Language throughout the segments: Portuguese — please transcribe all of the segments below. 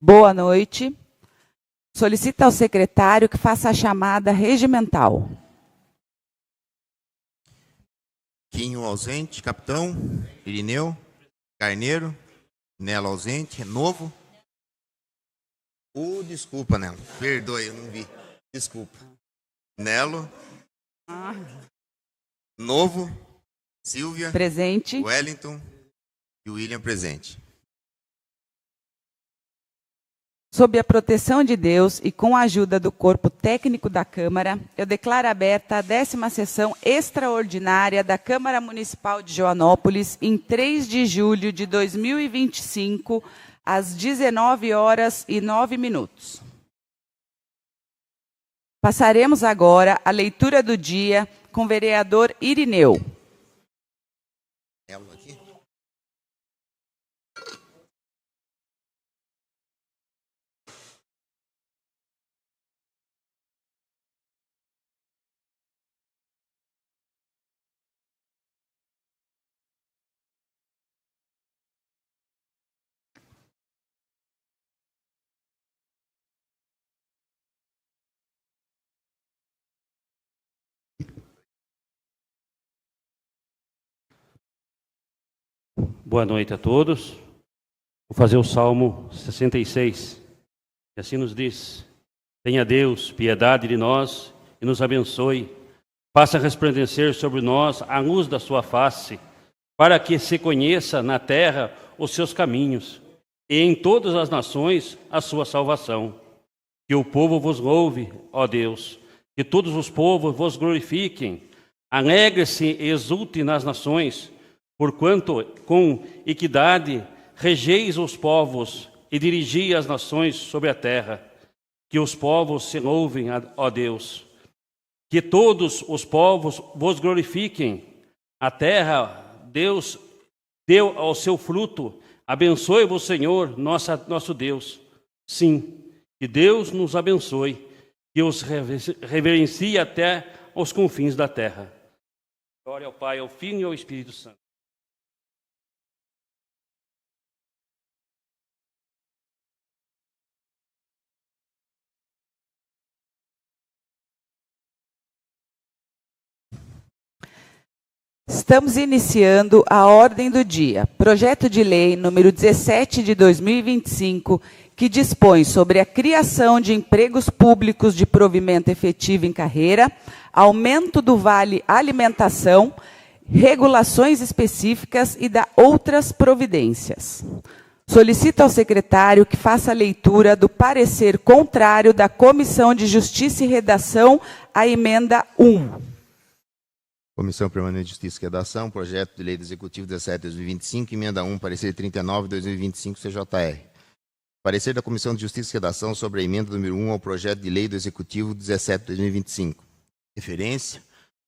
Boa noite. Solicita ao secretário que faça a chamada regimental. Quinho ausente, capitão, Irineu, Carneiro, Nelo ausente, Renovo. Desculpa, Nelo, perdoe, eu não vi, desculpa. Nelo, Novo, Silvia, Presente. Wellington e William presente. Sob a proteção de Deus e com a ajuda do corpo técnico da Câmara, eu declaro aberta a 10ª sessão extraordinária da Câmara Municipal de Joanópolis, em 3 de julho de 2025, às 19h09. Passaremos agora a leitura do dia com o vereador Irineu. Aqui. Boa noite a todos. Vou fazer o Salmo 66. E assim nos diz: tenha Deus piedade de nós e nos abençoe. Faça resplandecer sobre nós a luz da sua face, para que se conheça na terra os seus caminhos e em todas as nações a sua salvação. Que o povo vos louve, ó Deus, que todos os povos vos glorifiquem. Alegre-se e exulte nas nações, porquanto com equidade regeis os povos e dirigi as nações sobre a terra. Que os povos se louvem, ó Deus. Que todos os povos vos glorifiquem. A terra, Deus deu ao seu fruto. Abençoe-vos, Senhor, nosso Deus. Sim, que Deus nos abençoe, que os reverencie até aos confins da terra. Glória ao Pai, ao Filho e ao Espírito Santo. Estamos iniciando a ordem do dia. Projeto de lei número 17 de 2025, que dispõe sobre a criação de empregos públicos de provimento efetivo em carreira, aumento do vale alimentação, regulações específicas e da outras providências. Solicito ao secretário que faça a leitura do parecer contrário da Comissão de Justiça e Redação à emenda 1. Comissão Permanente de Justiça e Redação, Projeto de Lei do Executivo 17/2025, Emenda 1, Parecer 39/2025, CJR. Parecer da Comissão de Justiça e Redação sobre a Emenda número 1 ao Projeto de Lei do Executivo 17/2025. Referência,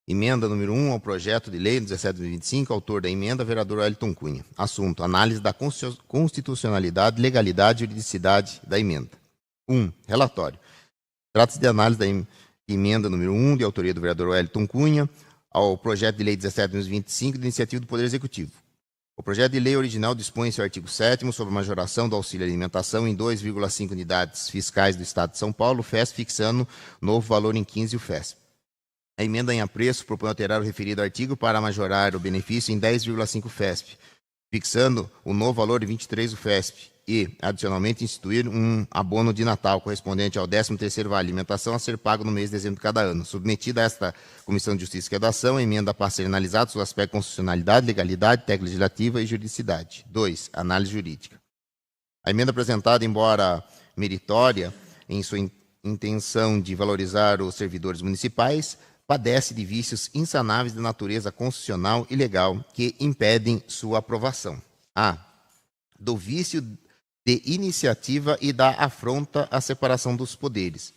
Emenda número 1 ao Projeto de Lei 17/2025, autor da emenda, vereador Wellington Cunha. Assunto, análise da constitucionalidade, legalidade e juridicidade da emenda. 1. Relatório. Trata-se de análise da emenda número 1, de autoria do vereador Wellington Cunha, ao projeto de lei 17/2025, de iniciativa do Poder Executivo. O projeto de lei original dispõe em seu artigo 7º sobre a majoração do auxílio alimentação em 2,5 unidades fiscais do Estado de São Paulo, o FESP, fixando novo valor em 15 o FESP. A emenda em apreço propõe alterar o referido artigo para majorar o benefício em 10,5 FESP, fixando o novo valor de 23 o FESP e, adicionalmente, instituir um abono de Natal correspondente ao 13º vale alimentação a ser pago no mês de dezembro de cada ano. Submetida a esta Comissão de Justiça e Redação, a emenda passa a ser analisada sobre o aspecto de constitucionalidade, legalidade, técnica legislativa e juridicidade. 2. Análise jurídica. A emenda apresentada, embora meritória em sua intenção de valorizar os servidores municipais, padece de vícios insanáveis de natureza constitucional e legal que impedem sua aprovação. A. Do vício de iniciativa e da afronta à separação dos poderes.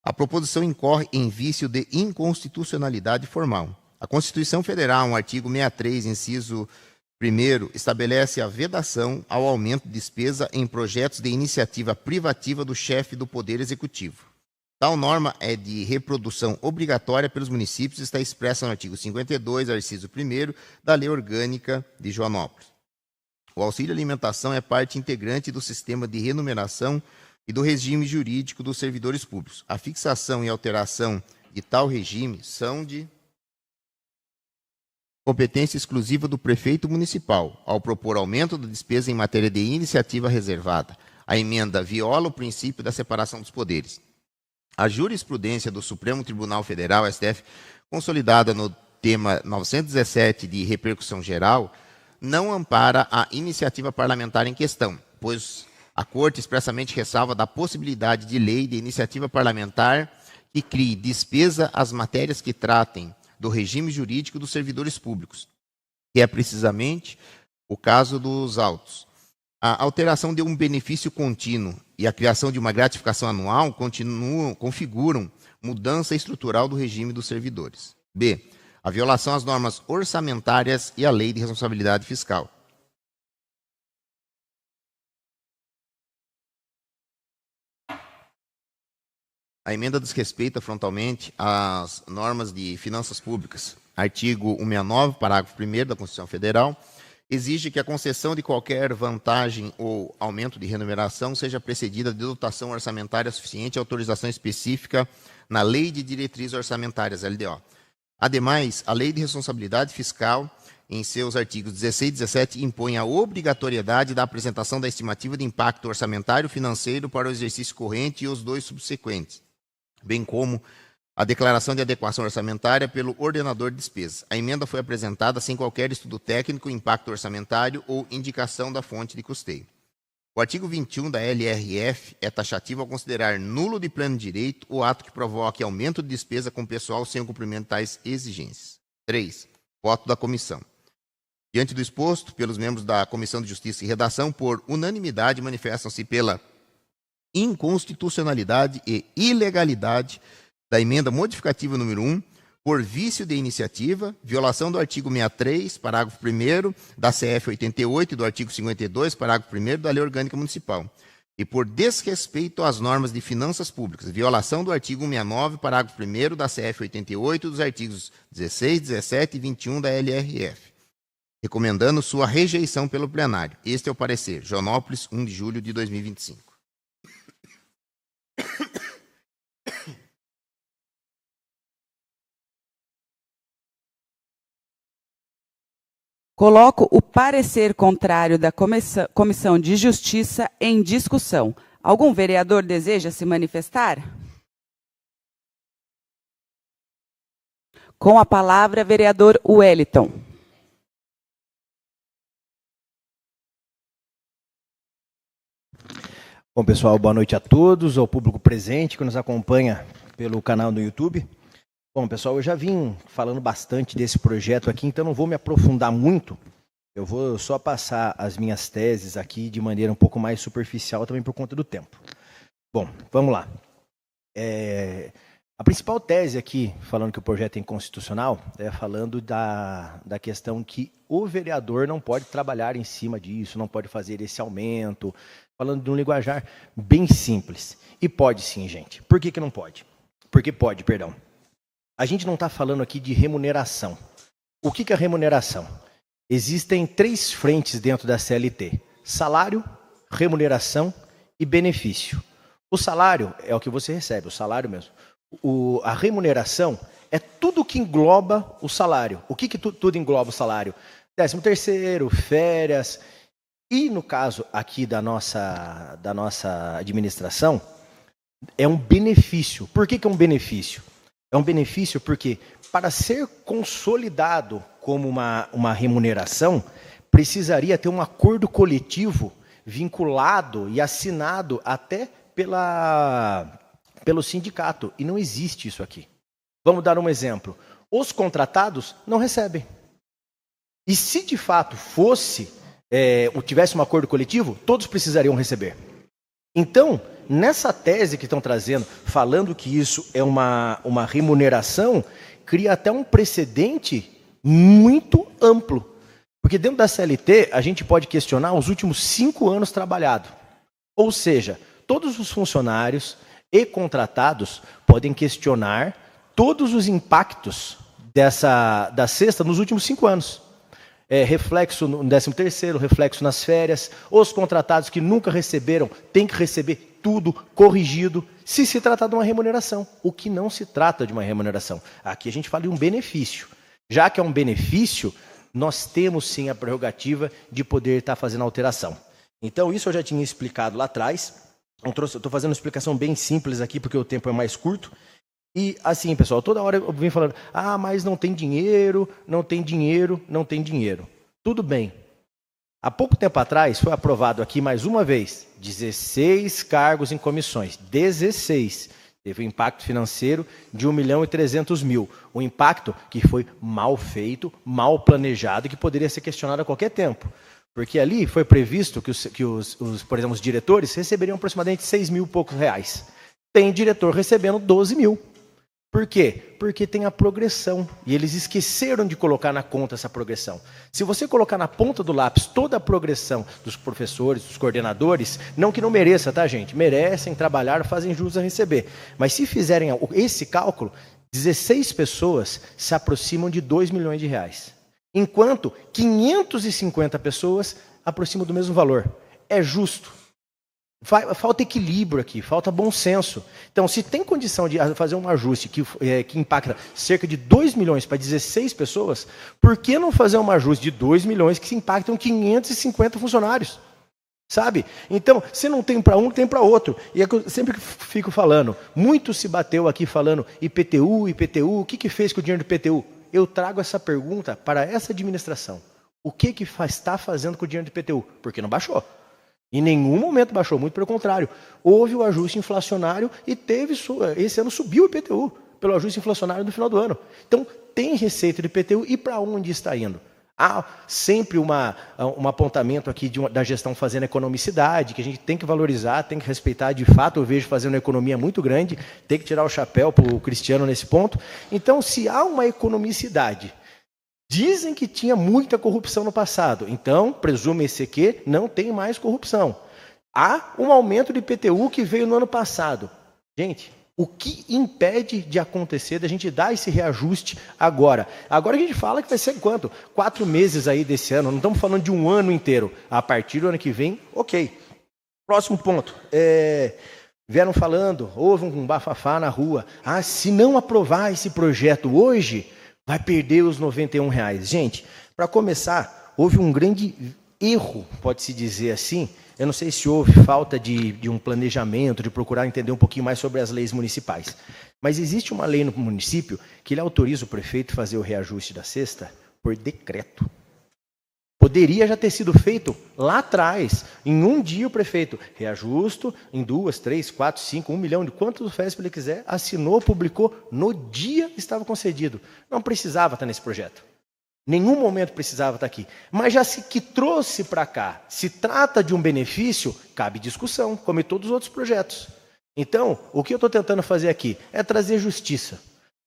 A proposição incorre em vício de inconstitucionalidade formal. A Constituição Federal, no artigo 63, inciso 1º, estabelece a vedação ao aumento de despesa em projetos de iniciativa privativa do chefe do Poder Executivo. Tal norma é de reprodução obrigatória pelos municípios e está expressa no artigo 52, inciso 1º, da Lei Orgânica de Joanópolis. O auxílio alimentação é parte integrante do sistema de remuneração e do regime jurídico dos servidores públicos. A fixação e alteração de tal regime são de competência exclusiva do prefeito municipal, ao propor aumento da despesa em matéria de iniciativa reservada. A emenda viola o princípio da separação dos poderes. A jurisprudência do Supremo Tribunal Federal, STF, consolidada no tema 917 de repercussão geral, não ampara a iniciativa parlamentar em questão, pois a Corte expressamente ressalva da possibilidade de lei de iniciativa parlamentar que crie despesa às matérias que tratem do regime jurídico dos servidores públicos, que é precisamente o caso dos autos. A alteração de um benefício contínuo e a criação de uma gratificação anual configuram mudança estrutural do regime dos servidores. B. A violação às normas orçamentárias e à lei de responsabilidade fiscal. A emenda desrespeita frontalmente às normas de finanças públicas. Artigo 169, parágrafo 1º da Constituição Federal, exige que a concessão de qualquer vantagem ou aumento de remuneração seja precedida de dotação orçamentária suficiente e autorização específica na Lei de Diretrizes Orçamentárias, LDO. Ademais, a Lei de Responsabilidade Fiscal, em seus artigos 16 e 17, impõe a obrigatoriedade da apresentação da estimativa de impacto orçamentário financeiro para o exercício corrente e os 2 subsequentes, bem como a declaração de adequação orçamentária pelo ordenador de despesas. A emenda foi apresentada sem qualquer estudo técnico, impacto orçamentário ou indicação da fonte de custeio. O artigo 21 da LRF é taxativo ao considerar nulo de pleno direito o ato que provoque aumento de despesa com pessoal sem o cumprimento de tais exigências. 3. Voto da comissão. Diante do exposto, pelos membros da Comissão de Justiça e Redação, por unanimidade, manifestam-se pela inconstitucionalidade e ilegalidade da emenda modificativa número 1, por vício de iniciativa, violação do artigo 63, parágrafo 1º da CF 88 e do artigo 52, parágrafo 1º da Lei Orgânica Municipal, e por desrespeito às normas de finanças públicas, violação do artigo 169, parágrafo 1º da CF 88 e dos artigos 16, 17 e 21 da LRF, recomendando sua rejeição pelo plenário. Este é o parecer. Joanópolis, 1 de julho de 2025. Coloco o parecer contrário da Comissão de Justiça em discussão. Algum vereador deseja se manifestar? Com a palavra, vereador Wellington. Bom, pessoal, boa noite a todos, ao público presente que nos acompanha pelo canal no YouTube. Bom, pessoal, eu já vim falando bastante desse projeto aqui, então não vou me aprofundar muito. Eu vou só passar as minhas teses aqui de maneira um pouco mais superficial, também por conta do tempo. Bom, vamos lá. A principal tese aqui, falando que o projeto é inconstitucional, é falando da questão que o vereador não pode trabalhar em cima disso, não pode fazer esse aumento, falando de um linguajar bem simples. E pode sim, gente. Por que não pode? Porque pode, perdão. A gente não está falando aqui de remuneração. O que é remuneração? Existem 3 frentes dentro da CLT: salário, remuneração e benefício. O salário é o que você recebe, o salário mesmo. A remuneração é tudo que engloba o salário. O que tudo engloba o salário? 13º, férias. E no caso aqui da nossa administração, é um benefício. Por que é um benefício? É um benefício porque, para ser consolidado como uma remuneração, precisaria ter um acordo coletivo vinculado e assinado até pelo sindicato. E não existe isso aqui. Vamos dar um exemplo. Os contratados não recebem. E se de fato tivesse um acordo coletivo, todos precisariam receber. Então, nessa tese que estão trazendo, falando que isso é uma remuneração, cria até um precedente muito amplo. Porque dentro da CLT, a gente pode questionar os últimos 5 anos trabalhados. Ou seja, todos os funcionários e contratados podem questionar todos os impactos da cesta nos últimos 5 anos. reflexo no 13º, reflexo nas férias. Os contratados que nunca receberam têm que receber tudo corrigido, se tratar de uma remuneração, o que não se trata de uma remuneração. Aqui a gente fala de um benefício. Já que é um benefício, nós temos sim a prerrogativa de poder estar fazendo alteração. Então, isso eu já tinha explicado lá atrás. Estou fazendo uma explicação bem simples aqui, porque o tempo é mais curto. E assim, pessoal, toda hora eu venho falando, mas não tem dinheiro, não tem dinheiro, não tem dinheiro. Tudo bem. Há pouco tempo atrás, foi aprovado aqui mais uma vez, 16 cargos em comissões. 16. Teve um impacto financeiro de 1.300.000. Um impacto que foi mal feito, mal planejado e que poderia ser questionado a qualquer tempo. Porque ali foi previsto que, por exemplo, os diretores receberiam aproximadamente 6 mil e poucos reais. Tem diretor recebendo 12 mil. Por quê? Porque tem a progressão. E eles esqueceram de colocar na conta essa progressão. Se você colocar na ponta do lápis toda a progressão dos professores, dos coordenadores, não que não mereça, tá, gente? Merecem trabalhar, fazem jus a receber. Mas se fizerem esse cálculo, 16 pessoas se aproximam de 2 milhões de reais. Enquanto 550 pessoas aproximam do mesmo valor. É justo. Falta equilíbrio aqui, falta bom senso. Então, se tem condição de fazer um ajuste que impacta cerca de 2 milhões para 16 pessoas, por que não fazer um ajuste de 2 milhões que impactam 550 funcionários? Sabe? Então, se não tem para um, tem para outro. E é que eu sempre fico falando, muito se bateu aqui falando IPTU, o que fez com o dinheiro do IPTU? Eu trago essa pergunta para essa administração. O que está fazendo com o dinheiro do IPTU? Porque não baixou. Em nenhum momento baixou, muito pelo contrário. Houve o ajuste inflacionário e esse ano subiu o IPTU pelo ajuste inflacionário no final do ano. Então, tem receita de IPTU e para onde está indo? Há sempre um apontamento aqui da gestão fazendo economicidade, que a gente tem que valorizar, tem que respeitar. De fato, eu vejo fazendo uma economia muito grande, tem que tirar o chapéu para o Cristiano nesse ponto. Então, se há uma economicidade, dizem que tinha muita corrupção no passado, então, presume-se que não tem mais corrupção. Há um aumento de IPTU que veio no ano passado. Gente, o que impede de acontecer, da gente dar esse reajuste agora? Agora a gente fala que vai ser quanto? 4 meses aí desse ano, não estamos falando de um ano inteiro. A partir do ano que vem, ok. Próximo ponto. Vieram falando, houve um bafafá na rua. Se não aprovar esse projeto hoje, vai perder os R$91. Gente, para começar, houve um grande erro, pode-se dizer assim. Eu não sei se houve falta de um planejamento, de procurar entender um pouquinho mais sobre as leis municipais. Mas existe uma lei no município que ele autoriza o prefeito a fazer o reajuste da cesta por decreto. Poderia já ter sido feito lá atrás. Em um dia o prefeito reajusto, em 2, 3, 4, 5, 1 milhão, de quantos FESP ele quiser, assinou, publicou, no dia estava concedido. Não precisava estar nesse projeto. Nenhum momento precisava estar aqui. Mas já que trouxe para cá, se trata de um benefício, cabe discussão, como em todos os outros projetos. Então, o que eu estou tentando fazer aqui é trazer justiça.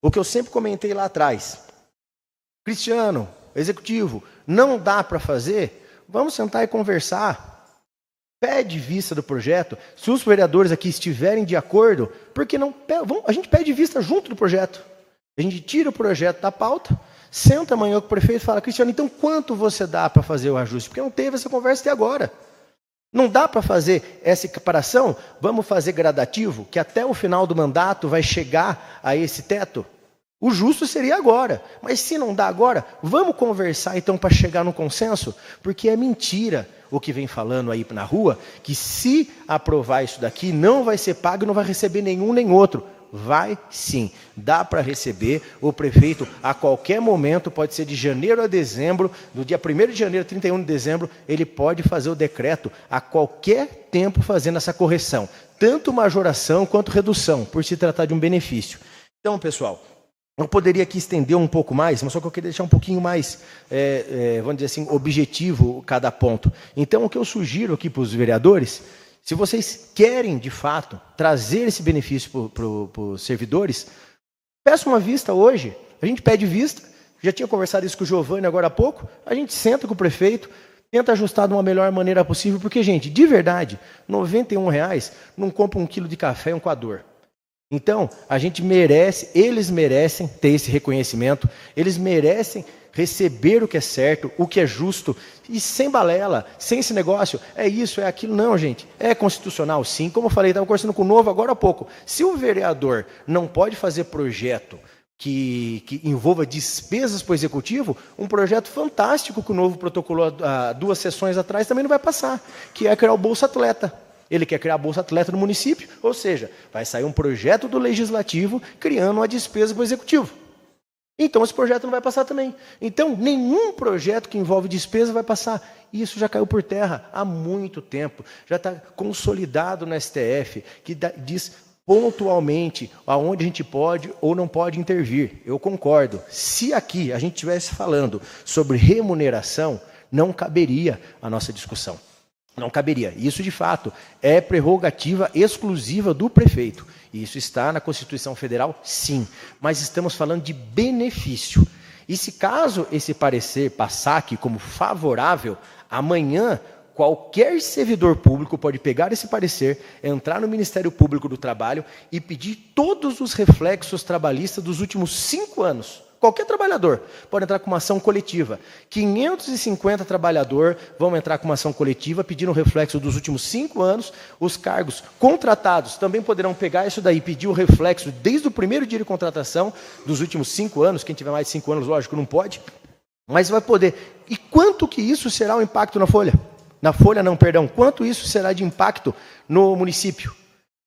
O que eu sempre comentei lá atrás. Cristiano, executivo, não dá para fazer? Vamos sentar e conversar. Pede vista do projeto. Se os vereadores aqui estiverem de acordo, por que não? A gente pede vista junto do projeto. A gente tira o projeto da pauta, senta amanhã com o prefeito e fala, Cristiano, então quanto você dá para fazer o ajuste? Porque não teve essa conversa até agora. Não dá para fazer essa equiparação? Vamos fazer gradativo, que até o final do mandato vai chegar a esse teto? O justo seria agora. Mas se não dá agora, vamos conversar então para chegar no consenso? Porque é mentira o que vem falando aí na rua, que se aprovar isso daqui, não vai ser pago e não vai receber nenhum nem outro. Vai sim, dá para receber. O prefeito a qualquer momento, pode ser de janeiro a dezembro, do dia 1º de janeiro a 31 de dezembro, ele pode fazer o decreto a qualquer tempo fazendo essa correção, tanto majoração quanto redução, por se tratar de um benefício. Então, pessoal, eu poderia aqui estender um pouco mais, mas só que eu queria deixar um pouquinho mais, vamos dizer assim, objetivo cada ponto. Então, o que eu sugiro aqui para os vereadores, se vocês querem, de fato, trazer esse benefício para os servidores, peça uma vista hoje. A gente pede vista, já tinha conversado isso com o Giovanni agora há pouco, a gente senta com o prefeito, tenta ajustar de uma melhor maneira possível, porque, gente, de verdade, R$91 não compra 1 quilo de café e um coador. Então, a gente merece, eles merecem ter esse reconhecimento, eles merecem receber o que é certo, o que é justo, e sem balela, sem esse negócio, é isso, é aquilo. Não, gente, é constitucional sim, como eu falei, estava conversando com o Novo agora há pouco. Se o vereador não pode fazer projeto que envolva despesas para o Executivo, um projeto fantástico que o Novo protocolou há 2 sessões atrás também não vai passar, que é criar o Bolsa Atleta. Ele quer criar a Bolsa Atleta no município, ou seja, vai sair um projeto do Legislativo criando uma despesa para o Executivo. Então, esse projeto não vai passar também. Então, nenhum projeto que envolve despesa vai passar. Isso já caiu por terra há muito tempo. Já está consolidado no STF, que diz pontualmente aonde a gente pode ou não pode intervir. Eu concordo. Se aqui a gente estivesse falando sobre remuneração, não caberia a nossa discussão. Não caberia. Isso, de fato, é prerrogativa exclusiva do prefeito. Isso está na Constituição Federal, sim. Mas estamos falando de benefício. E se caso esse parecer passar aqui como favorável, amanhã qualquer servidor público pode pegar esse parecer, entrar no Ministério Público do Trabalho e pedir todos os reflexos trabalhistas dos últimos 5 anos. Qualquer trabalhador pode entrar com uma ação coletiva. 550 trabalhadores vão entrar com uma ação coletiva pedindo o reflexo dos últimos 5 anos. Os cargos contratados também poderão pegar isso daí, pedir o reflexo desde o primeiro dia de contratação dos últimos 5 anos. Quem tiver mais de 5 anos, lógico, não pode. Mas vai poder. E quanto que isso será o impacto na folha? Na folha não, perdão. Quanto isso será de impacto no município?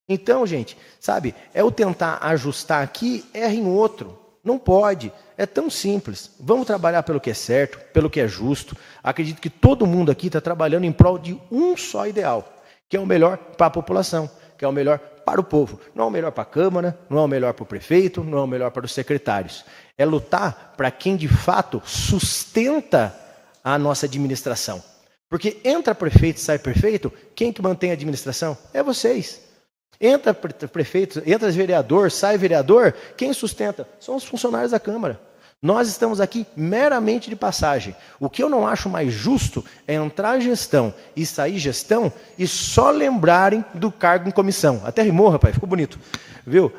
Então, gente, sabe, é o tentar ajustar aqui, erra em outro. Não pode. É tão simples. Vamos trabalhar pelo que é certo, pelo que é justo. Acredito que todo mundo aqui está trabalhando em prol de um só ideal, que é o melhor para a população, que é o melhor para o povo. Não é o melhor para a Câmara, não é o melhor para o prefeito, não é o melhor para os secretários. É lutar para quem, de fato, sustenta a nossa administração. Porque entra prefeito e sai prefeito, quem que mantém a administração? É vocês. Entra prefeito, entra vereador, sai vereador, quem sustenta? São os funcionários da Câmara. Nós estamos aqui meramente de passagem. O que eu não acho mais justo é entrar gestão e sair gestão e só lembrarem do cargo em comissão. Até rimou, rapaz, ficou bonito. Viu?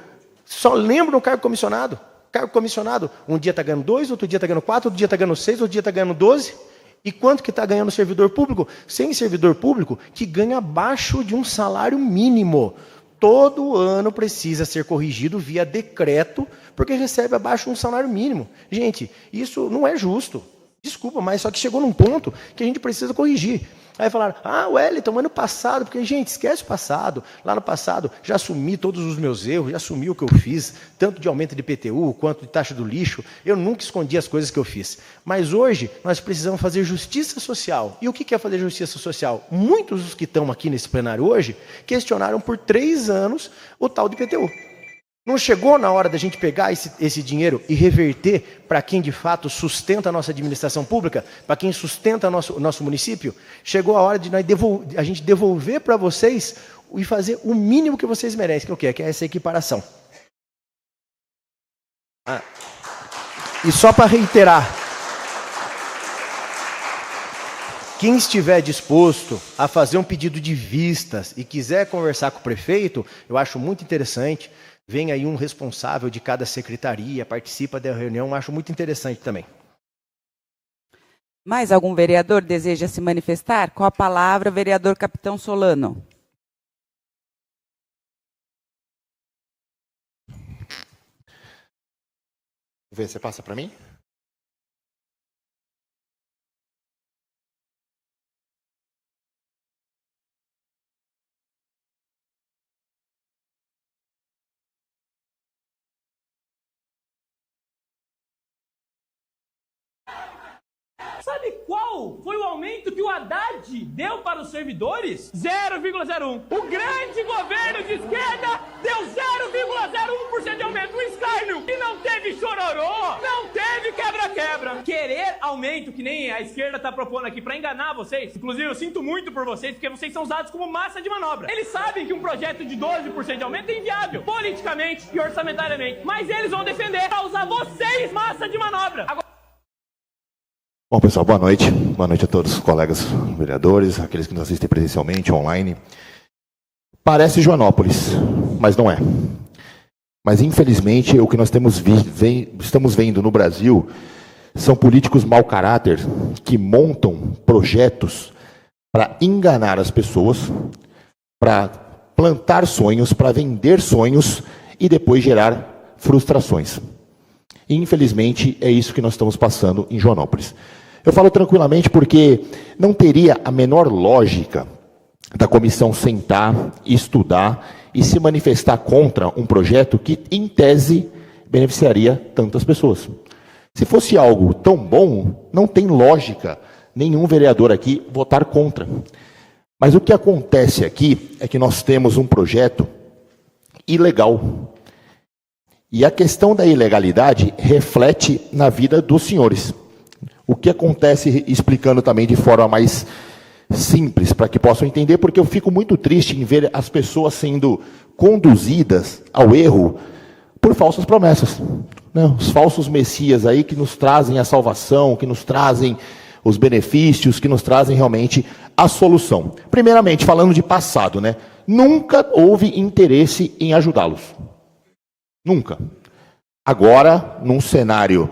Só lembram do cargo comissionado. Cargo comissionado, um dia está ganhando 2, outro dia está ganhando 4, outro dia está ganhando 6, outro dia está ganhando 12. E quanto que está ganhando o servidor público? Sem servidor público que ganha abaixo de um salário mínimo. Todo ano precisa ser corrigido via decreto, porque recebe abaixo de um salário mínimo. Gente, isso não é justo. Desculpa, mas só que chegou num ponto que a gente precisa corrigir. Aí falaram, Wellington, ano passado, porque, gente, esquece o passado. Lá no passado, já assumi todos os meus erros, já assumi o que eu fiz, tanto de aumento de IPTU, quanto de taxa do lixo. Eu nunca escondi as coisas que eu fiz. Mas hoje, nós precisamos fazer justiça social. E o que é fazer justiça social? Muitos dos que estão aqui nesse plenário hoje questionaram por 3 anos o tal de IPTU. Não chegou na hora da gente pegar esse dinheiro e reverter para quem de fato sustenta a nossa administração pública, para quem sustenta o nosso município? Chegou a hora de a gente devolver para vocês e fazer o mínimo que vocês merecem, que é o quê? Que é essa equiparação. E só para reiterar, quem estiver disposto a fazer um pedido de vistas e quiser conversar com o prefeito, eu acho muito interessante. Vem aí um responsável de cada secretaria, participa da reunião, acho muito interessante também. Mais algum vereador deseja se manifestar? Com a palavra, vereador Capitão Solano. Você passa para mim? Sabe qual foi o aumento que o Haddad deu para os servidores? 0,01. O grande governo de esquerda deu 0,01% de aumento. Um escárnio. E não teve chororô, não teve quebra-quebra. Querer aumento, que nem a esquerda está propondo aqui para enganar vocês. Inclusive, eu sinto muito por vocês, porque vocês são usados como massa de manobra. Eles sabem que um projeto de 12% de aumento é inviável, politicamente e orçamentariamente. Mas eles vão defender para usar vocês massa de manobra. Agora... Bom, pessoal, boa noite. Boa noite a todos os colegas vereadores, aqueles que nos assistem presencialmente, online. Parece Joanópolis, mas não é. Mas, infelizmente, o que nós estamos vendo no Brasil São políticos mau caráter que montam projetos para enganar as pessoas, para plantar sonhos, para vender sonhos e depois gerar frustrações. Infelizmente, é isso que nós estamos passando em Joanópolis. Eu falo tranquilamente porque não teria a menor lógica da comissão sentar, estudar e se manifestar contra um projeto que, em tese, beneficiaria tantas pessoas. Se fosse algo tão bom, não tem lógica nenhum vereador aqui votar contra. Mas o que acontece aqui é que nós temos um projeto ilegal. E a questão da ilegalidade reflete na vida dos senhores. O que acontece, explicando também de forma mais simples, para que possam entender, porque eu fico muito triste em ver as pessoas sendo conduzidas ao erro por falsas promessas. Os falsos messias aí que nos trazem a salvação, que nos trazem os benefícios, que nos trazem realmente a solução. Primeiramente, falando de passado, nunca houve interesse em ajudá-los. Nunca. Agora, num cenário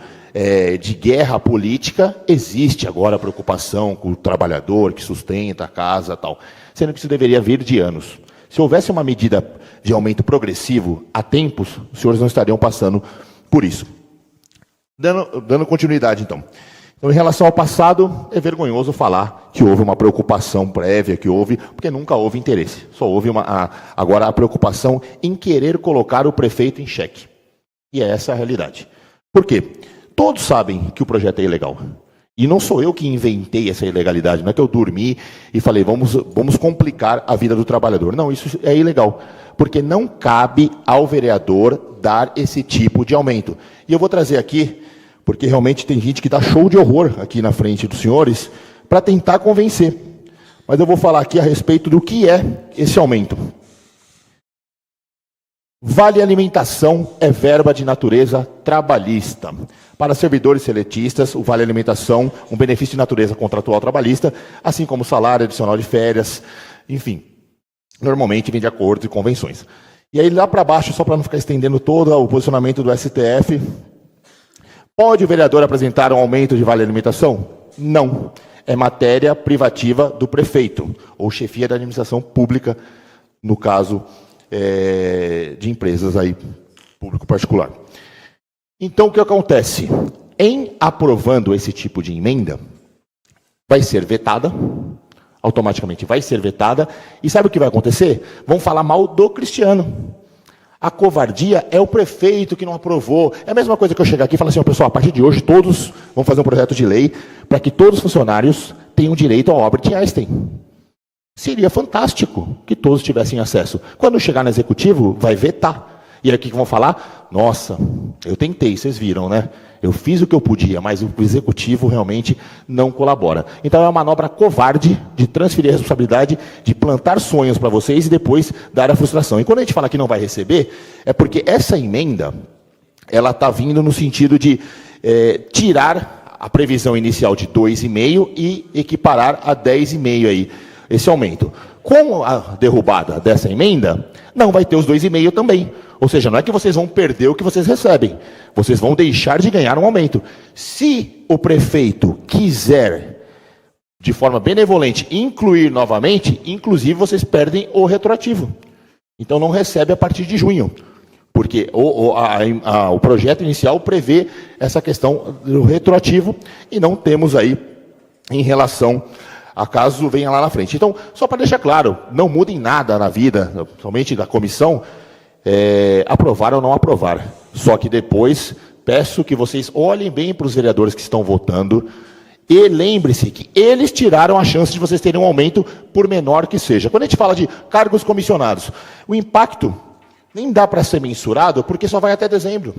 de guerra política, existe agora a preocupação com o trabalhador que sustenta a casa e tal, sendo que isso deveria vir de anos. Se houvesse uma medida de aumento progressivo há tempos, os senhores não estariam passando por isso. Dando continuidade, então. Então, em relação ao passado, é vergonhoso falar que houve uma preocupação prévia, porque nunca houve interesse. Só houve agora a preocupação em querer colocar o prefeito em xeque. E é essa a realidade. Por quê? Todos sabem que o projeto é ilegal. E não sou eu que inventei essa ilegalidade, não é que eu dormi e falei, vamos complicar a vida do trabalhador. Não, isso é ilegal. Porque não cabe ao vereador dar esse tipo de aumento. E eu vou trazer aqui, porque realmente tem gente que dá show de horror aqui na frente dos senhores, para tentar convencer. Mas eu vou falar aqui a respeito do que é esse aumento. Vale alimentação é verba de natureza trabalhista. Para servidores seletistas, o vale alimentação, um benefício de natureza contratual trabalhista, assim como salário adicional de férias, enfim, normalmente vem de acordo e convenções. E aí lá para baixo, só para não ficar estendendo todo o posicionamento do STF, pode o vereador apresentar um aumento de vale alimentação? Não. É matéria privativa do prefeito, ou chefia da administração pública, no caso de empresas aí, público-particular. Então, o que acontece? Em aprovando esse tipo de emenda, vai ser vetada, automaticamente vai ser vetada, e sabe o que vai acontecer? Vão falar mal do Cristiano. A covardia é o prefeito que não aprovou. É a mesma coisa que eu chegar aqui e falar assim, pessoal, a partir de hoje todos vão fazer um projeto de lei para que todos os funcionários tenham direito ao Albert Einstein. Seria fantástico que todos tivessem acesso. Quando chegar no executivo, vai vetar. E aí o que vão falar? Nossa, eu tentei, vocês viram, Eu fiz o que eu podia, mas o executivo realmente não colabora. Então é uma manobra covarde de transferir a responsabilidade, de plantar sonhos para vocês e depois dar a frustração. E quando a gente fala que não vai receber, é porque essa emenda, ela está vindo no sentido de tirar a previsão inicial de 2,5 e equiparar a 10,5 aí, esse aumento. Com a derrubada dessa emenda, não vai ter os 2,5 também. Ou seja, não é que vocês vão perder o que vocês recebem. Vocês vão deixar de ganhar um aumento. Se o prefeito quiser, de forma benevolente, incluir novamente, inclusive vocês perdem o retroativo. Então não recebe a partir de junho. Porque o projeto inicial prevê essa questão do retroativo e não temos aí em relação a caso venha lá na frente. Então, só para deixar claro, não muda em nada na vida, somente da comissão, aprovar ou não aprovar. Só que depois, peço que vocês olhem bem para os vereadores que estão votando e lembre-se que eles tiraram a chance de vocês terem um aumento, por menor que seja. Quando a gente fala de cargos comissionados, o impacto nem dá para ser mensurado, porque só vai até dezembro.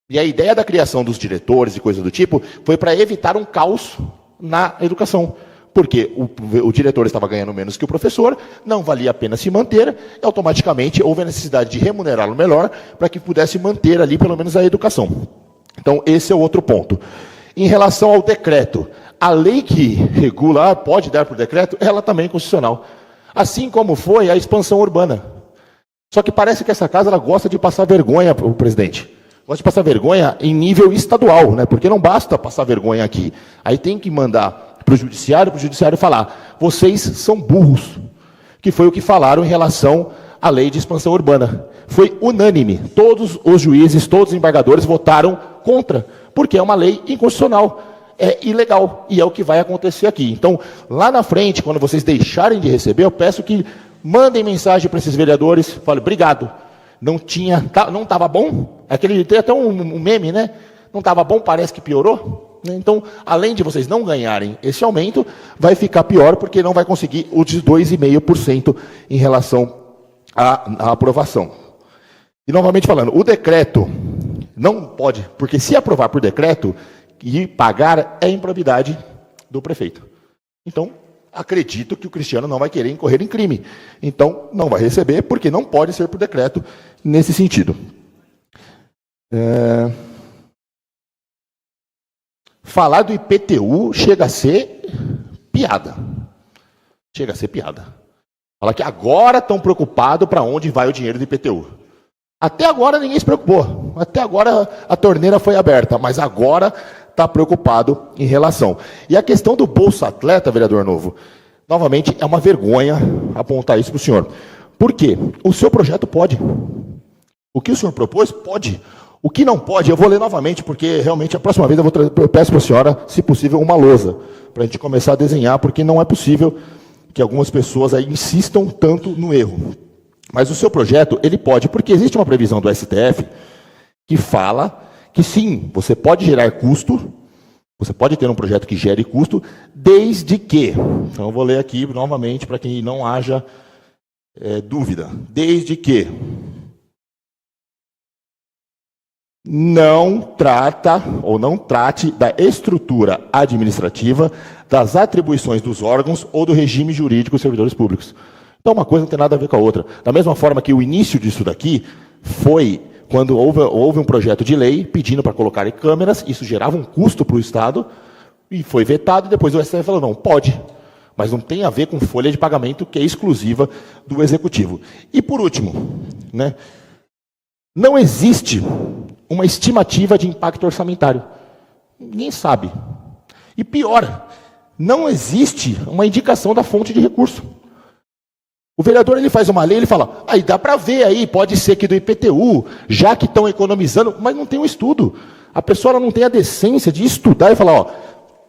E a ideia da criação dos diretores e coisa do tipo foi para evitar um caos na educação. Porque o diretor estava ganhando menos que o professor, não valia a pena se manter, e automaticamente houve a necessidade de remunerá-lo melhor para que pudesse manter ali pelo menos a educação. Então, esse é o outro ponto. Em relação ao decreto, a lei que regula, pode dar por decreto, ela também é constitucional. Assim como foi a expansão urbana. Só que parece que essa casa ela gosta de passar vergonha para o presidente. gosta de passar vergonha em nível estadual, né? Porque não basta passar vergonha aqui. Aí tem que mandar para o judiciário falar, vocês são burros, que foi o que falaram em relação à lei de expansão urbana. Foi unânime, todos os juízes, todos os embargadores votaram contra, porque é uma lei inconstitucional, é ilegal, e é o que vai acontecer aqui. Então, lá na frente, quando vocês deixarem de receber, eu peço que mandem mensagem para esses vereadores, falem, obrigado, não estava bom? Tem até um meme, né? Não estava bom, parece que piorou. Então, além de vocês não ganharem esse aumento, vai ficar pior, porque não vai conseguir os 2,5% em relação à aprovação. E, novamente falando, o decreto não pode, porque se aprovar por decreto, e pagar é improbidade do prefeito. Então, acredito que o Cristiano não vai querer incorrer em crime. Então, não vai receber, porque não pode ser por decreto nesse sentido. Falar do IPTU chega a ser piada. Chega a ser piada. Falar que agora estão preocupados para onde vai o dinheiro do IPTU. Até agora ninguém se preocupou. Até agora a torneira foi aberta, mas agora está preocupado em relação. E a questão do Bolsa Atleta, vereador Novo, novamente é uma vergonha apontar isso para o senhor. Por quê? O seu projeto pode. O que o senhor propôs, pode. O que não pode, eu vou ler novamente, porque realmente a próxima vez eu peço para a senhora, se possível, uma lousa, para a gente começar a desenhar, porque não é possível que algumas pessoas aí insistam tanto no erro. Mas o seu projeto, ele pode, porque existe uma previsão do STF que fala que sim, você pode gerar custo, você pode ter um projeto que gere custo, desde que, então eu vou ler aqui novamente para que não haja dúvida, desde que não trate da estrutura administrativa, das atribuições dos órgãos ou do regime jurídico dos servidores públicos. Então, uma coisa não tem nada a ver com a outra. Da mesma forma que o início disso daqui foi quando houve um projeto de lei pedindo para colocar câmeras, isso gerava um custo para o Estado, e foi vetado, e depois o STF falou, não, pode, mas não tem a ver com folha de pagamento que é exclusiva do Executivo. E por último, né, não existe uma estimativa de impacto orçamentário. Ninguém sabe. E pior, não existe uma indicação da fonte de recurso. O vereador ele faz uma lei, ele fala, aí dá para ver aí, pode ser que do IPTU, já que estão economizando, mas não tem um estudo. A pessoa ela não tem a decência de estudar e falar, ó,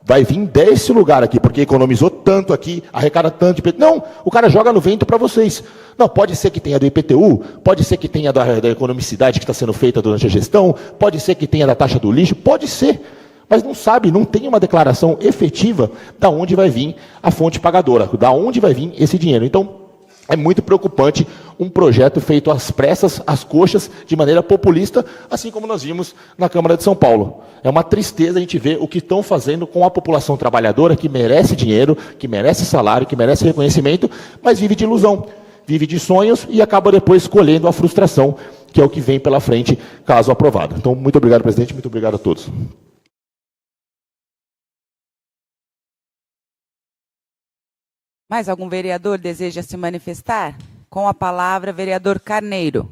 vai vir desse lugar aqui, porque economizou tanto aqui, arrecada tanto de IPTU. Não, o cara joga no vento para vocês. Não, pode ser que tenha do IPTU, pode ser que tenha da economicidade que está sendo feita durante a gestão, pode ser que tenha da taxa do lixo, pode ser. Mas não sabe, não tem uma declaração efetiva da onde vai vir a fonte pagadora, da onde vai vir esse dinheiro. Então, é muito preocupante um projeto feito às pressas, às coxas, de maneira populista, assim como nós vimos na Câmara de São Paulo. É uma tristeza a gente ver o que estão fazendo com a população trabalhadora, que merece dinheiro, que merece salário, que merece reconhecimento, mas vive de ilusão, vive de sonhos e acaba depois escolhendo a frustração, que é o que vem pela frente, caso aprovado. Então, muito obrigado, presidente, muito obrigado a todos. Mais algum vereador deseja se manifestar? Com a palavra, vereador Carneiro.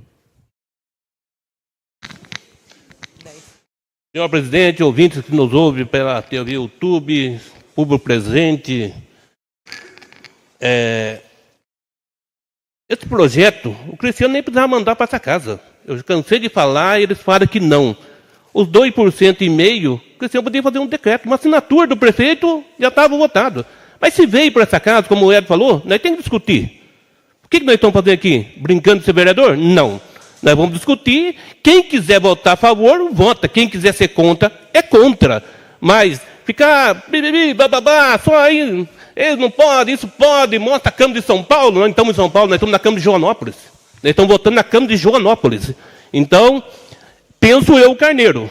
Senhor presidente, ouvintes que nos ouvem pela TV YouTube, público presente, esse projeto, o Cristiano nem precisava mandar para essa casa. Eu cansei de falar e eles falam que não. Os 2,5%, o Cristiano poderia fazer um decreto, uma assinatura do prefeito já estava votado. Mas se veio para essa casa, como o Ed falou, nós temos que discutir. O que nós estamos fazendo aqui? Brincando de ser vereador? Não. Nós vamos discutir. Quem quiser votar a favor, vota. Quem quiser ser contra, é contra. Mas ficar bababá, só aí, eles não podem, isso pode, mostra a Câmara de São Paulo. Nós estamos em São Paulo, nós estamos na Câmara de Joanópolis. Nós estamos votando na Câmara de Joanópolis. Então, penso eu, Carneiro.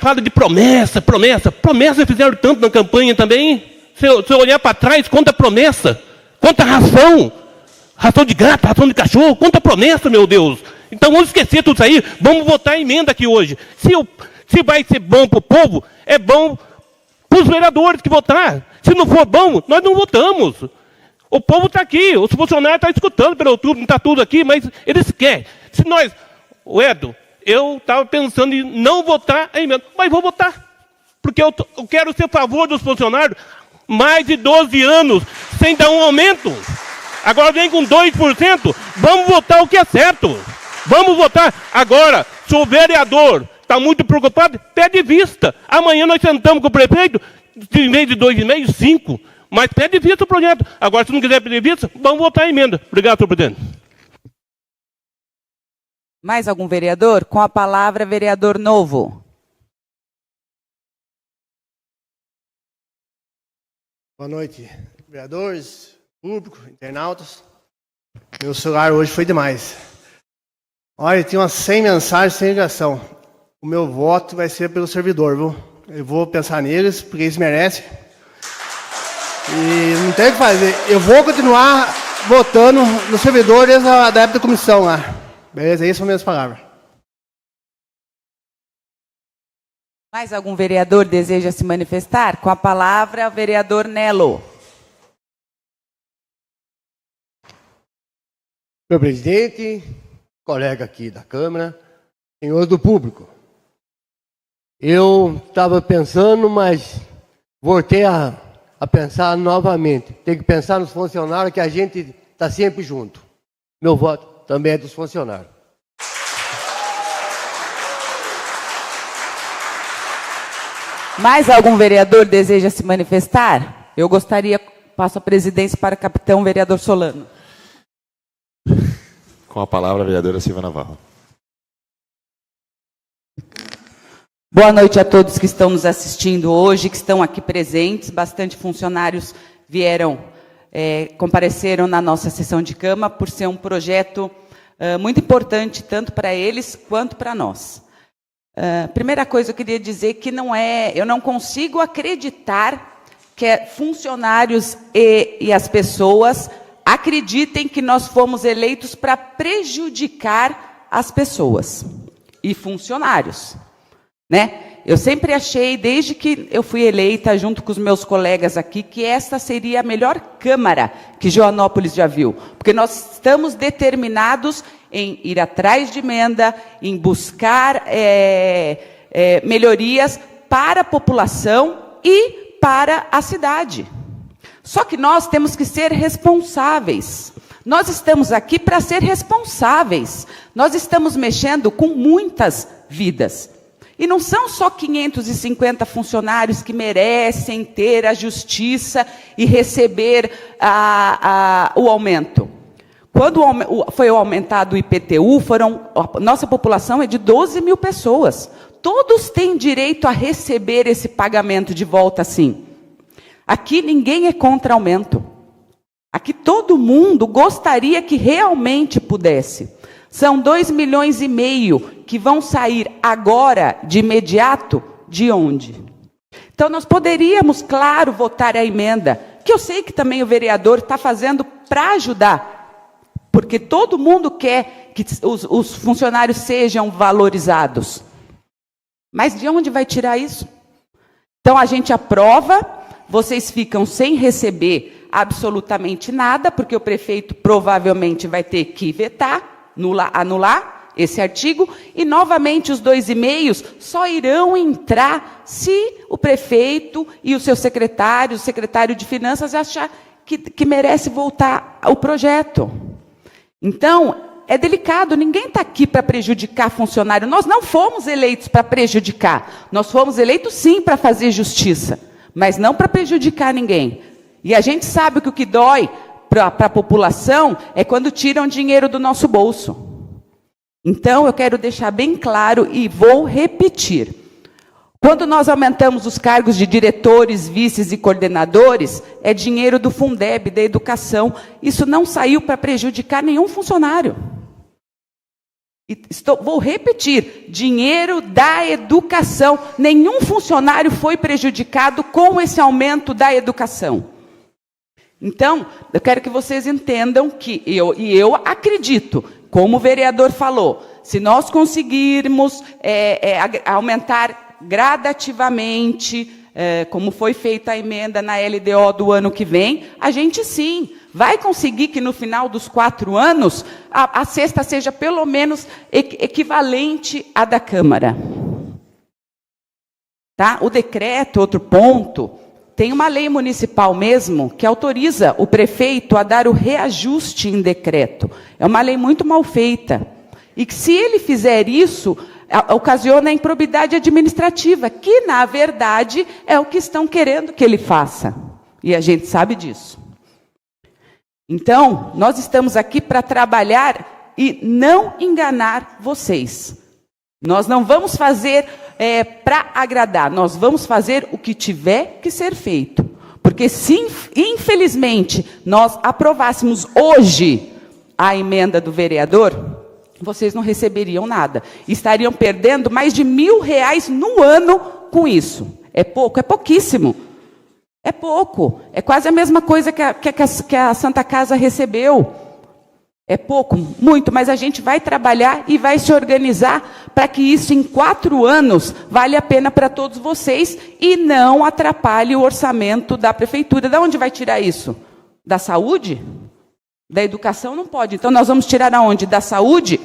Fala de promessa. Promessa fizeram tanto na campanha também. Se eu olhar para trás, quanta promessa, quanta ração de gato, ração de cachorro, quanta promessa, meu Deus. Então vamos esquecer tudo isso aí, vamos votar a emenda aqui hoje. Se vai ser bom para o povo, é bom para os vereadores que votar. Se não for bom, nós não votamos. O povo está aqui, os funcionários estão escutando pelo YouTube, não está tudo aqui, mas eles querem. Se nós, o Edo, eu estava pensando em não votar a emenda, mas vou votar. Porque eu quero ser a favor dos funcionários. Mais de 12 anos sem dar um aumento. Agora vem com 2%. Vamos votar o que é certo. Vamos votar. Agora, se o vereador está muito preocupado, pede vista. Amanhã nós sentamos com o prefeito, em vez de 2,5, 5. Mas pede vista o projeto. Agora, se não quiser pedir vista, vamos votar a emenda. Obrigado, senhor presidente. Mais algum vereador? Com a palavra, vereador Novo. Boa noite, vereadores, público, internautas. Meu celular hoje foi demais. Olha, tem umas 100 mensagens sem ligação. O meu voto vai ser pelo servidor, viu? Eu vou pensar neles, porque eles merecem. E não tem o que fazer. Eu vou continuar votando no servidor desde a época da comissão lá. Beleza? Essas são minhas palavras. Mais algum vereador deseja se manifestar? Com a palavra, o vereador Nelo. Meu presidente, colega aqui da Câmara, senhores do público. Eu estava pensando, mas voltei a pensar novamente. Tem que pensar nos funcionários, que a gente está sempre junto. Meu voto também é dos funcionários. Mais algum vereador deseja se manifestar? Eu gostaria, passo a presidência para o capitão vereador Solano. Com a palavra, a vereadora Silvia Navarro. Boa noite a todos que estão nos assistindo hoje, que estão aqui presentes. Bastante funcionários compareceram na nossa sessão de Câmara por ser um projeto muito importante, tanto para eles quanto para nós. Primeira coisa, eu queria dizer que eu não consigo acreditar que funcionários e as pessoas acreditem que nós fomos eleitos para prejudicar as pessoas e funcionários, né? Eu sempre achei, desde que eu fui eleita, junto com os meus colegas aqui, que esta seria a melhor Câmara que Joanópolis já viu. Porque nós estamos determinados em ir atrás de emenda, em buscar melhorias para a população e para a cidade. Só que nós temos que ser responsáveis. Nós estamos aqui para ser responsáveis. Nós estamos mexendo com muitas vidas. E não são só 550 funcionários que merecem ter a justiça e receber o aumento. Quando foi aumentado o IPTU, nossa população é de 12 mil pessoas. Todos têm direito a receber esse pagamento de volta, sim. Aqui ninguém é contra aumento. Aqui todo mundo gostaria que realmente pudesse. São 2,5 milhões que vão sair agora, de imediato, de onde? Então, nós poderíamos, claro, votar a emenda, que eu sei que também o vereador está fazendo para ajudar, porque todo mundo quer que os funcionários sejam valorizados. Mas de onde vai tirar isso? Então, a gente aprova, vocês ficam sem receber absolutamente nada, porque o prefeito provavelmente vai ter que vetar, anular esse artigo, e novamente os 2,5 só irão entrar se o prefeito e o seu secretário, o secretário de Finanças, achar que merece voltar o projeto. Então, é delicado, ninguém está aqui para prejudicar funcionário. Nós não fomos eleitos para prejudicar, nós fomos eleitos sim para fazer justiça, mas não para prejudicar ninguém. E a gente sabe que o que dói para a população é quando tiram dinheiro do nosso bolso. Então, eu quero deixar bem claro e vou repetir. Quando nós aumentamos os cargos de diretores, vices e coordenadores, é dinheiro do Fundeb, da educação. Isso não saiu para prejudicar nenhum funcionário. Vou repetir, dinheiro da educação. Nenhum funcionário foi prejudicado com esse aumento da educação. Então, eu quero que vocês entendam que eu acredito, como o vereador falou, se nós conseguirmos aumentar gradativamente como foi feita a emenda na LDO do ano que vem, a gente sim vai conseguir que no final dos 4 anos a cesta seja pelo menos equivalente à da Câmara. Tá? O decreto, outro ponto, tem uma lei municipal mesmo que autoriza o prefeito a dar o reajuste em decreto. É uma lei muito mal feita. E que, se ele fizer isso, ocasiona a improbidade administrativa, que, na verdade, é o que estão querendo que ele faça. E a gente sabe disso. Então, nós estamos aqui para trabalhar e não enganar vocês. Nós não vamos fazer para agradar, nós vamos fazer o que tiver que ser feito. Porque se, infelizmente, nós aprovássemos hoje a emenda do vereador, vocês não receberiam nada. Estariam perdendo mais de R$1.000 no ano com isso. É pouco? É pouquíssimo. É pouco. É quase a mesma coisa que a Santa Casa recebeu. É pouco, muito, mas a gente vai trabalhar e vai se organizar para que isso, em 4 anos, vale a pena para todos vocês e não atrapalhe o orçamento da prefeitura. De onde vai tirar isso? Da saúde? Da educação não pode. Então, nós vamos tirar aonde? Da saúde?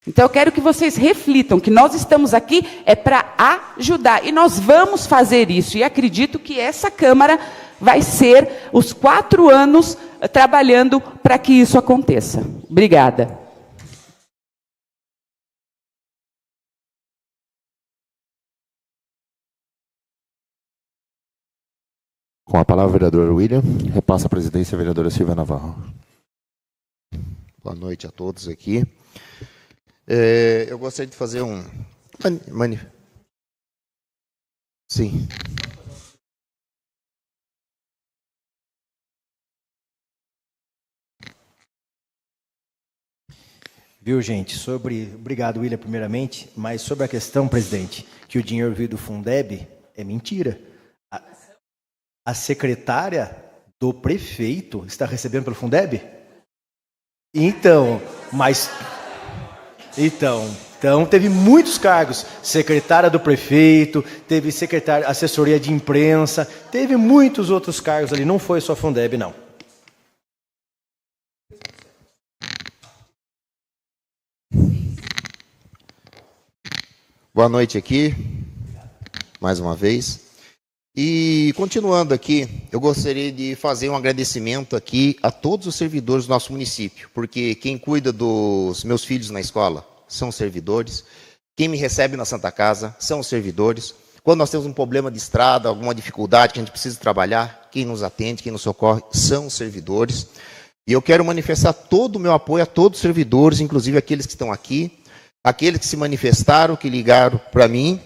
Então, eu quero que vocês reflitam que nós estamos aqui para ajudar. E nós vamos fazer isso. E acredito que essa Câmara vai ser os 4 anos trabalhando para que isso aconteça. Obrigada. Com a palavra, o vereador William. Repassa a presidência, a vereadora Silvia Navarro. Boa noite a todos aqui. Eu gostaria de fazer um... Sim. Viu, gente, obrigado, William, primeiramente, mas sobre a questão, presidente, que o dinheiro veio do Fundeb, é mentira. A secretária do prefeito está recebendo pelo Fundeb? Então, teve muitos cargos, secretária do prefeito, teve secretária, assessoria de imprensa, teve muitos outros cargos ali, não foi só Fundeb, não. Boa noite aqui, mais uma vez. E continuando aqui, eu gostaria de fazer um agradecimento aqui a todos os servidores do nosso município, porque quem cuida dos meus filhos na escola são os servidores, quem me recebe na Santa Casa são os servidores. Quando nós temos um problema de estrada, alguma dificuldade que a gente precisa trabalhar, quem nos atende, quem nos socorre são os servidores. E eu quero manifestar todo o meu apoio a todos os servidores, inclusive aqueles que estão aqui, aqueles que se manifestaram, que ligaram para mim,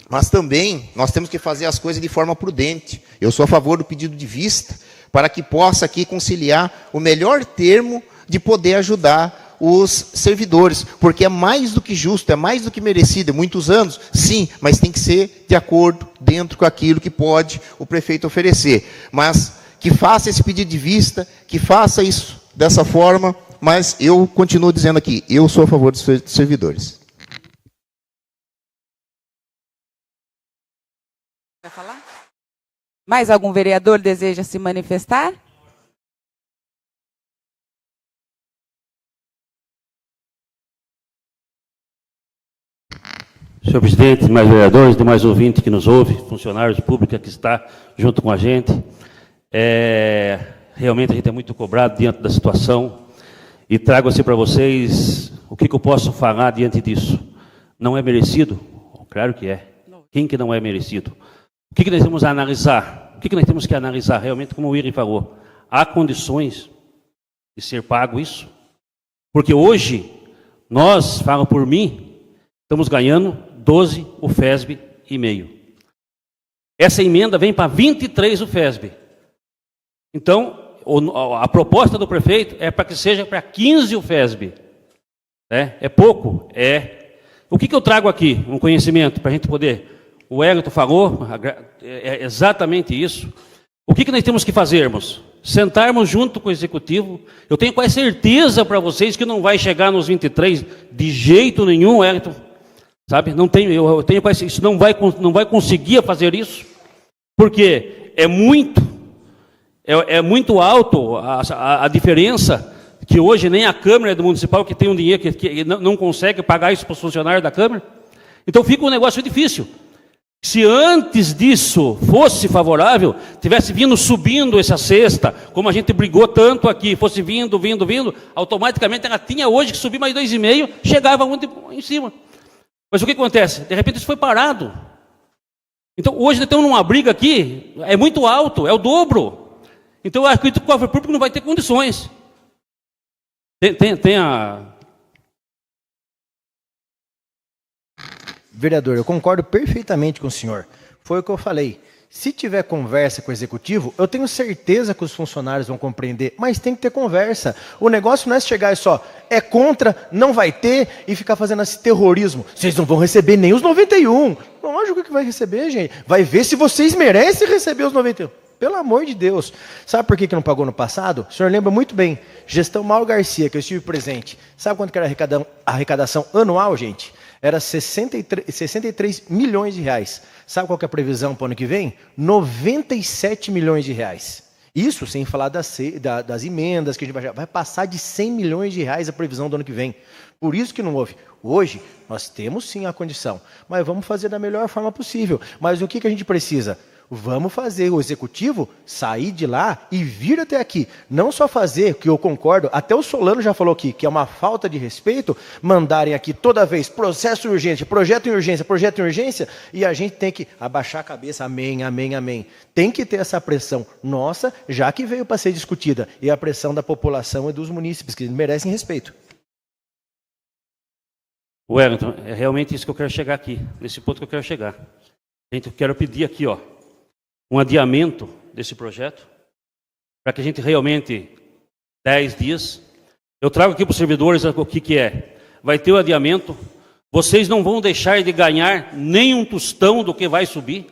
mas também nós temos que fazer as coisas de forma prudente. Eu sou a favor do pedido de vista, para que possa aqui conciliar o melhor termo de poder ajudar os servidores, porque é mais do que justo, é mais do que merecido, muitos anos, sim, mas tem que ser de acordo, dentro com aquilo que pode o prefeito oferecer. Mas que faça esse pedido de vista, que faça isso dessa forma. Mas eu continuo dizendo aqui, eu sou a favor dos servidores. Vai falar? Mais algum vereador deseja se manifestar? Senhor presidente, mais vereadores, demais ouvintes que nos ouvem, funcionários públicos que está junto com a gente. Realmente a gente é muito cobrado diante da situação. E trago assim para vocês o que eu posso falar diante disso. Não é merecido? Claro que é. Quem que não é merecido? O que nós temos a analisar? O que nós temos que analisar? Realmente, como o William falou, há condições de ser pago isso? Porque hoje, nós, falo por mim, estamos ganhando 12 o FESB e meio. Essa emenda vem para 23 o FESB. Então, a proposta do prefeito é para que seja para 15 o FESB. É pouco? É. O que eu trago aqui? Um conhecimento para a gente poder... O Hélito falou, é exatamente isso. O que nós temos que fazermos? Sentarmos junto com o Executivo. Eu tenho quase certeza para vocês que não vai chegar nos 23 de jeito nenhum, Hélito. Sabe? Não tenho, eu tenho isso não vai conseguir fazer isso, porque é muito alto a diferença, que hoje nem a Câmara do Municipal, que tem um dinheiro que não consegue pagar isso para os funcionários da Câmara. Então fica um negócio difícil. Se antes disso fosse favorável, tivesse vindo subindo essa cesta, como a gente brigou tanto aqui, fosse vindo, automaticamente ela tinha hoje que subir mais 2,5, chegava muito em cima. Mas o que acontece? De repente isso foi parado. Então hoje nós estamos numa briga aqui, é muito alto, é o dobro. Então eu acredito que o cofre público não vai ter condições. Tem a... Vereador, eu concordo perfeitamente com o senhor. Foi o que eu falei. Se tiver conversa com o executivo, eu tenho certeza que os funcionários vão compreender, mas tem que ter conversa. O negócio não é chegar e só, é contra, não vai ter, e ficar fazendo esse terrorismo. Vocês não vão receber nem os 91. Lógico que vai receber, gente. Vai ver se vocês merecem receber os 91. Pelo amor de Deus. Sabe por que não pagou no passado? O senhor lembra muito bem. Gestão Mauro Garcia, que eu estive presente. Sabe quanto que era a arrecadação anual, gente? Era 63 milhões de reais. Sabe qual que é a previsão para o ano que vem? 97 milhões de reais. Isso sem falar das emendas, que a gente vai passar de 100 milhões de reais a previsão do ano que vem. Por isso que não houve. Hoje, nós temos sim a condição, mas vamos fazer da melhor forma possível. Mas o que a gente precisa? Vamos fazer o executivo sair de lá e vir até aqui. Não só fazer, que eu concordo, até o Solano já falou aqui, que é uma falta de respeito, mandarem aqui toda vez processo urgente, projeto em urgência, e a gente tem que abaixar a cabeça, amém, amém, amém. Tem que ter essa pressão nossa, já que veio para ser discutida, e a pressão da população e dos munícipes, que merecem respeito. Wellington, é realmente isso que eu quero chegar aqui, nesse ponto que eu quero chegar. Gente, eu quero pedir aqui, um adiamento desse projeto, para que a gente realmente, 10 dias, eu trago aqui para os servidores o que é. Vai ter o adiamento, vocês não vão deixar de ganhar nem um tostão do que vai subir,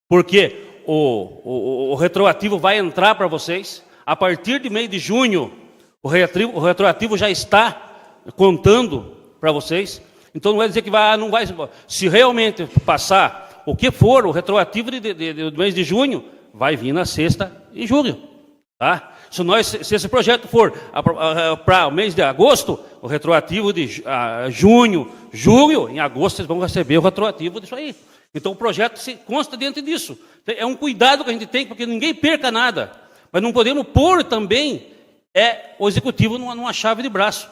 porque o retroativo vai entrar para vocês, a partir de mês de junho, o retroativo já está contando para vocês, então não vai dizer que não vai, se realmente passar o que for o retroativo do mês de junho, vai vir na sexta e julho. Tá? Se esse projeto for para o mês de agosto, o retroativo de junho, julho, em agosto vocês vão receber o retroativo disso aí. Então o projeto se consta dentro disso. É um cuidado que a gente tem, porque ninguém perca nada. Mas não podemos pôr também o executivo numa chave de braço,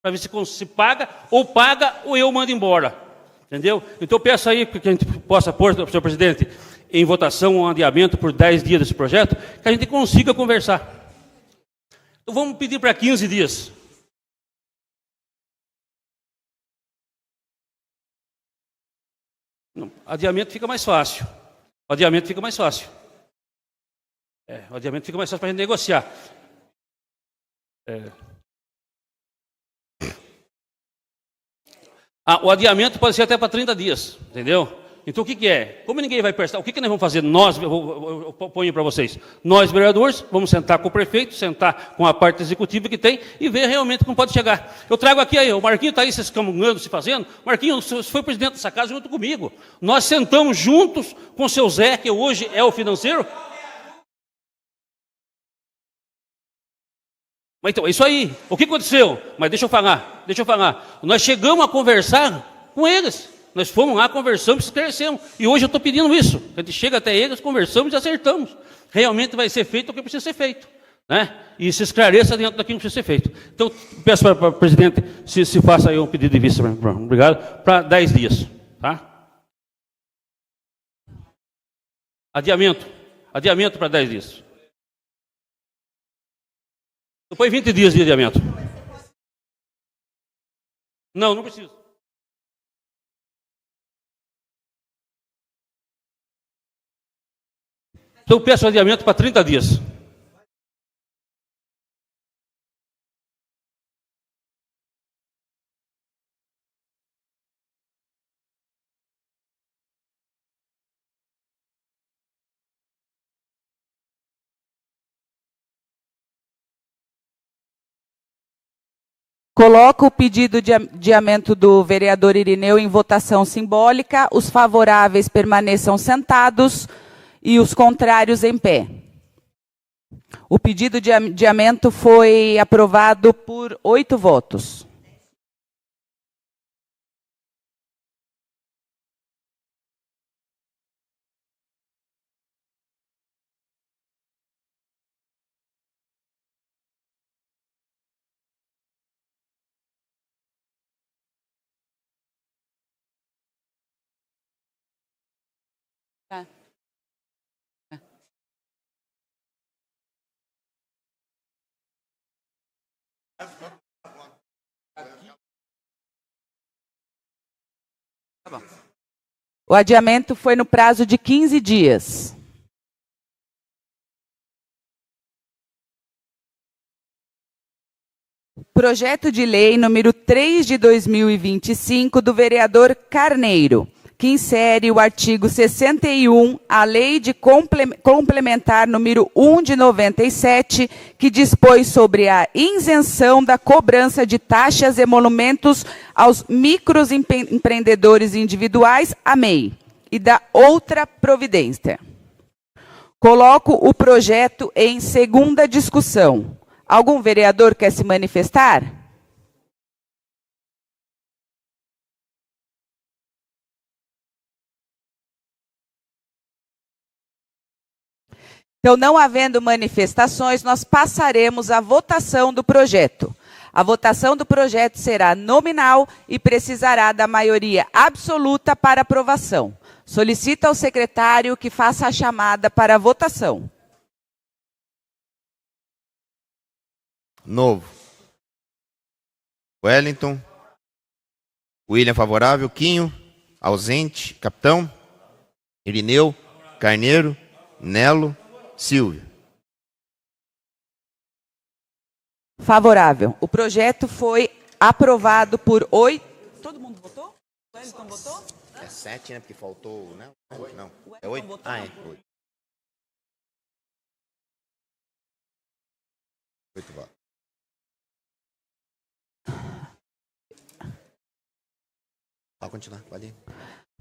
para ver se paga ou eu mando embora. Entendeu? Então eu peço aí que a gente possa pôr, senhor presidente, em votação um adiamento por 10 dias desse projeto, que a gente consiga conversar. Então vamos pedir para 15 dias. Não, adiamento fica mais fácil. O adiamento fica mais fácil. O adiamento fica mais fácil para a gente negociar. O adiamento pode ser até para 30 dias, entendeu? Então o que é? Como ninguém vai prestar, o que nós vamos fazer? Eu ponho para vocês. Nós, vereadores, vamos sentar com o prefeito, sentar com a parte executiva que tem e ver realmente como pode chegar. Eu trago aqui aí, o Marquinhos está aí se escamungando, se fazendo. Marquinhos, você foi presidente dessa casa junto comigo. Nós sentamos juntos com o seu Zé, que hoje é o financeiro. Mas então, é isso aí. O que aconteceu? Mas deixa eu falar. Nós chegamos a conversar com eles. Nós fomos lá, conversamos, esclarecemos. E hoje eu estou pedindo isso. A gente chega até eles, conversamos e acertamos. Realmente vai ser feito o que precisa ser feito. Né? E se esclareça dentro daquilo que precisa ser feito. Então, peço para o presidente se faça aí um pedido de vista. Obrigado. Para 10 dias. Tá? Adiamento para 10 dias. Depois 20 dias de adiamento. Não precisa. Então eu peço adiamento para 30 dias. Coloco o pedido de adiamento do vereador Irineu em votação simbólica. Os favoráveis permaneçam sentados e os contrários em pé. O pedido de adiamento foi aprovado por 8 votos. Tá. Tá bom. O adiamento foi no prazo de 15 dias. Projeto de lei número 3 de 2025 do vereador Carneiro, que insere o artigo 61, a Lei de Complementar número 1 de 97, que dispõe sobre a isenção da cobrança de taxas e emolumentos aos microempreendedores individuais, a MEI, e da outra providência. Coloco o projeto em segunda discussão. Algum vereador quer se manifestar? Então, não havendo manifestações, nós passaremos à votação do projeto. A votação do projeto será nominal e precisará da maioria absoluta para aprovação. Solicito ao secretário que faça a chamada para a votação. Novo. Wellington. William favorável. Quinho. Ausente. Capitão. Irineu. Carneiro. Nelo. Silvio. Favorável. O projeto foi aprovado por 8... Todo mundo votou? O Wellington votou? É 7, né? Porque faltou... Não. Não. É 8? Ah, é 8. 8 votos. Pode continuar, pode ir.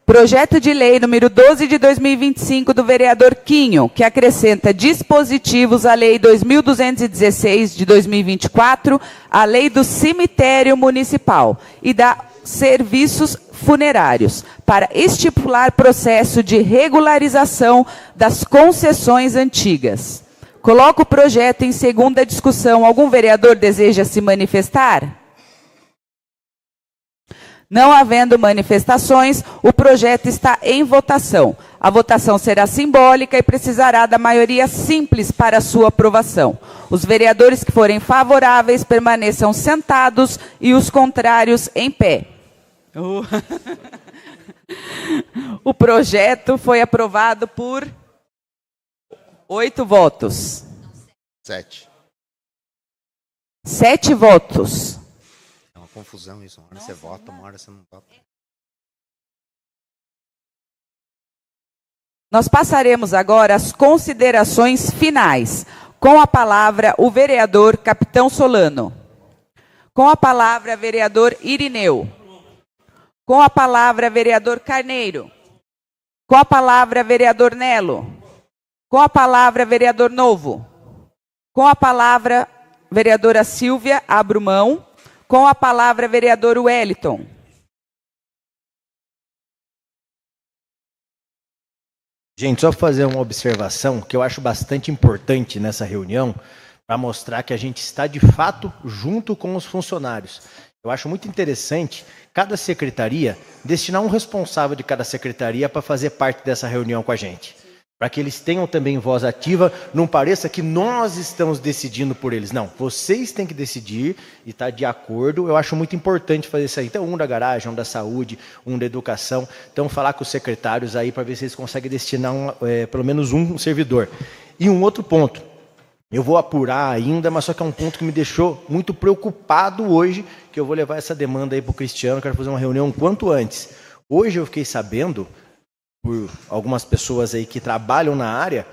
Projeto de lei número 12 de 2025 do vereador Quinho, que acrescenta dispositivos à Lei 2.216 de 2024, à Lei do Cemitério Municipal e da Serviços Funerários, para estipular processo de regularização das concessões antigas. Coloco o projeto em segunda discussão. Algum vereador deseja se manifestar? Não havendo manifestações, o projeto está em votação. A votação será simbólica e precisará da maioria simples para sua aprovação. Os vereadores que forem favoráveis permaneçam sentados e os contrários em pé. O projeto foi aprovado por 8 votos. 7. 7 votos. Confusão isso, uma hora você vota, uma hora você não vota. Nós passaremos agora às considerações finais. Com a palavra, o vereador Capitão Solano. Com a palavra, vereador Irineu. Com a palavra, vereador Carneiro. Com a palavra, vereador Nelo. Com a palavra, vereador Novo. Com a palavra, vereadora Silvia Abrumão. Com a palavra, vereador Wellington. Gente, só fazer uma observação que eu acho bastante importante nessa reunião, para mostrar que a gente está, de fato, junto com os funcionários. Eu acho muito interessante cada secretaria destinar um responsável de cada secretaria para fazer parte dessa reunião com a gente. Para que eles tenham também voz ativa, não pareça que nós estamos decidindo por eles. Não, vocês têm que decidir e estar de acordo. Eu acho muito importante fazer isso aí. Então, um da garagem, um da saúde, um da educação. Então, falar com os secretários aí para ver se eles conseguem destinar pelo menos um servidor. E um outro ponto, eu vou apurar ainda, mas só que é um ponto que me deixou muito preocupado hoje, que eu vou levar essa demanda aí para o Cristiano, quero fazer uma reunião o quanto antes. Hoje eu fiquei sabendo, por algumas pessoas aí que trabalham na área,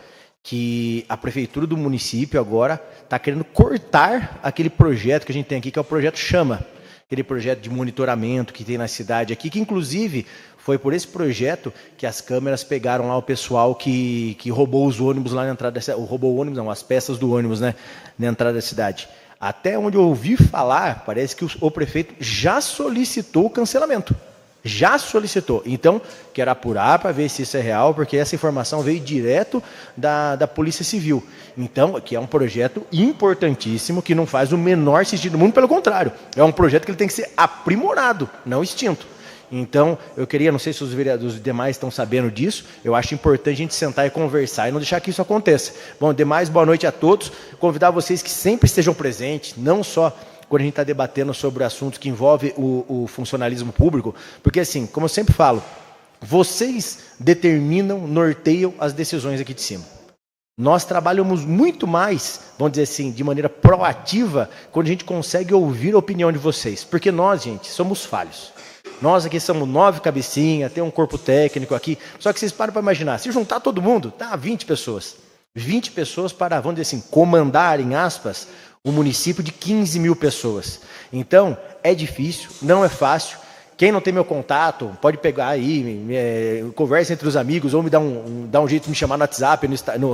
que a prefeitura do município agora está querendo cortar aquele projeto que a gente tem aqui, que é o projeto Chama, aquele projeto de monitoramento que tem na cidade aqui, que inclusive foi por esse projeto que as câmeras pegaram lá o pessoal que roubou os ônibus lá na entrada da cidade, roubou o ônibus, não, as peças do ônibus, né, na entrada da cidade. Até onde eu ouvi falar, parece que o prefeito já solicitou o cancelamento. Já solicitou. Então, quero apurar para ver se isso é real, porque essa informação veio direto da Polícia Civil. Então, que é um projeto importantíssimo, que não faz o menor sentido do mundo, pelo contrário. É um projeto que ele tem que ser aprimorado, não extinto. Então, eu queria, não sei se os demais estão sabendo disso, eu acho importante a gente sentar e conversar e não deixar que isso aconteça. Bom, demais, boa noite a todos. Convidar vocês que sempre estejam presentes, não só quando a gente está debatendo sobre assuntos que envolvem o funcionalismo público, porque assim, como eu sempre falo, vocês determinam, norteiam as decisões aqui de cima. Nós trabalhamos muito mais, vamos dizer assim, de maneira proativa, quando a gente consegue ouvir a opinião de vocês, porque nós, gente, somos falhos. Nós aqui somos 9 cabecinhas, tem um corpo técnico aqui, só que vocês param para imaginar, se juntar todo mundo, tá 20 pessoas. 20 pessoas para, vamos dizer assim, comandar, em aspas, um município de 15 mil pessoas. Então, é difícil, não é fácil. Quem não tem meu contato, pode pegar aí, conversa entre os amigos, ou me dá um jeito de me chamar no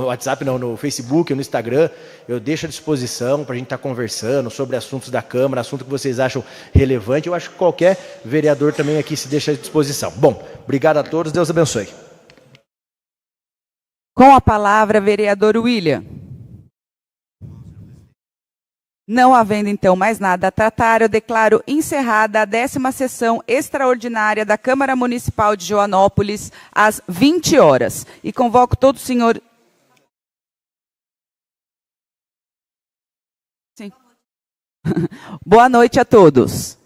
WhatsApp, no Facebook, no Instagram. Eu deixo à disposição para a gente estar conversando sobre assuntos da Câmara, assunto que vocês acham relevante. Eu acho que qualquer vereador também aqui se deixa à disposição. Bom, obrigado a todos, Deus abençoe. Com a palavra, vereador William. Não havendo, então, mais nada a tratar, eu declaro encerrada a 10ª sessão extraordinária da Câmara Municipal de Joanópolis, às 20 horas. E convoco todo o senhor... Sim. Boa noite a todos.